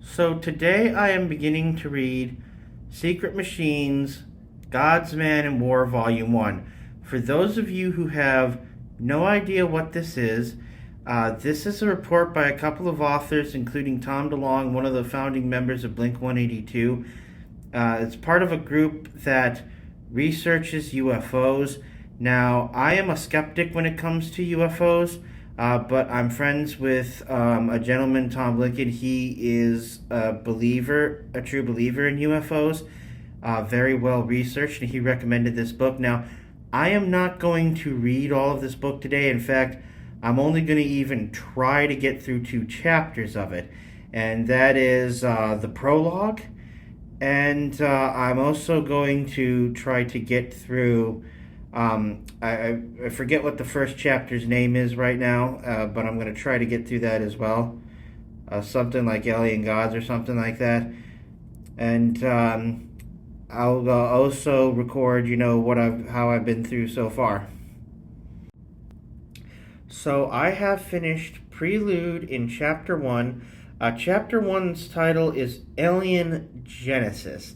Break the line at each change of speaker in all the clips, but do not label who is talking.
So today I am beginning to read Secret Machines, God's Man in War, Volume 1. For those of you who have no idea what this is a report by a couple of authors, including Tom DeLonge, one of the founding members of Blink 182. It's part of a group that researches UFOs. Now, I am a skeptic when it comes to UFOs. But I'm friends with a gentleman, Tom Lincoln. He is a believer, a true believer in UFOs, very well researched, and he recommended this book. Now, I am not going to read all of this book today. In fact, I'm only going to even try to get through 2 chapters of it, and that is the prologue, and I'm also going to try to get through I forget what the first chapter's name is right now, but I'm going to try to get through that as well. Something like Alien Gods or something like that. And I'll also record, how I've been through so far. So I have finished Prelude in Chapter 1. Chapter 1's title is Alien Genesis.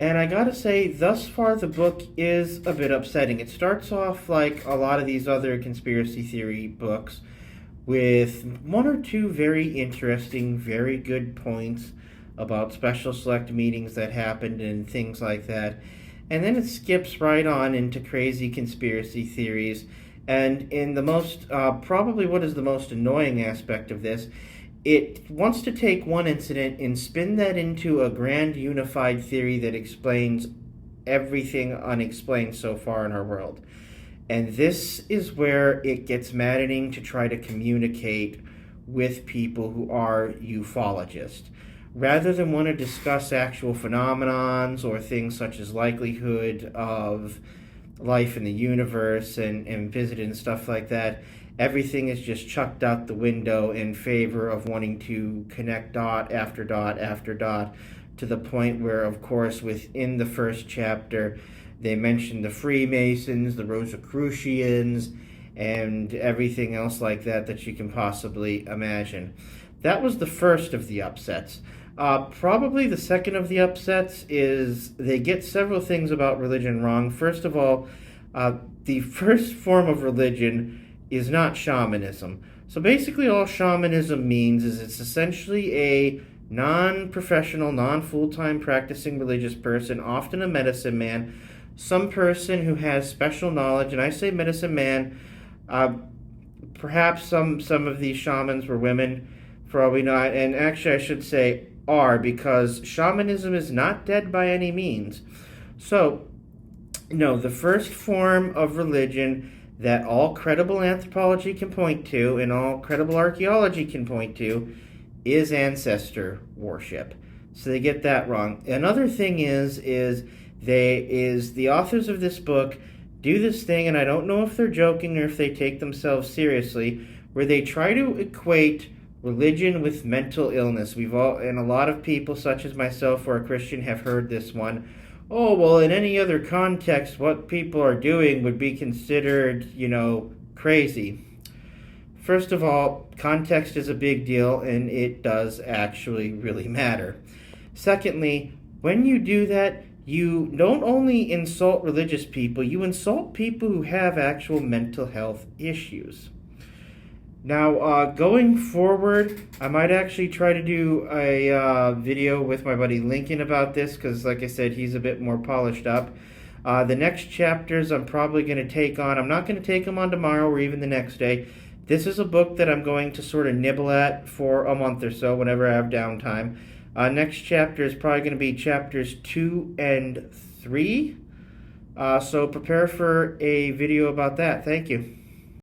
And I gotta say, thus far the book is a bit upsetting. It starts off like a lot of these other conspiracy theory books with 1 or 2 very interesting, very good points about special select meetings that happened and things like that. And then it skips right on into crazy conspiracy theories. And in the most, probably what is the most annoying aspect of this, it wants to take one incident and spin that into a grand unified theory that explains everything unexplained so far in our world. And this is where it gets maddening to try to communicate with people who are ufologists. Rather than want to discuss actual phenomenons or things such as likelihood of life in the universe and visit and stuff like that, everything is just chucked out the window in favor of wanting to connect dot after dot after dot, to the point where, of course, within the first chapter, they mention the Freemasons, the Rosicrucians, and everything else like that you can possibly imagine. That was the first of the upsets. Probably the second of the upsets is they get several things about religion wrong. First of all, the first form of religion is not shamanism. So basically all shamanism means is it's essentially a non-professional, non-full-time practicing religious person, often a medicine man, some person who has special knowledge. And I say medicine man, perhaps some of these shamans were women, for all we know. And actually I should say are, because shamanism is not dead by any means. So, the first form of religion that all credible anthropology can point to and all credible archaeology can point to is ancestor worship. So they get that wrong. Another thing is the authors of this book do this thing, and I don't know if they're joking or if they take themselves seriously, where they try to equate religion with mental illness. And a lot of people, such as myself who are Christian, have heard this one. Oh, well, in any other context, what people are doing would be considered, crazy. First of all, context is a big deal, and it does actually really matter. Secondly, when you do that, you don't only insult religious people, you insult people who have actual mental health issues. Now, going forward, I might actually try to do a video with my buddy Lincoln about this, because, like I said, he's a bit more polished up. The next chapters I'm probably going to take on. I'm not going to take them on tomorrow or even the next day. This is a book that I'm going to sort of nibble at for a month or so whenever I have downtime. Next chapter is probably going to be chapters 2 and 3. So prepare for a video about that. Thank you.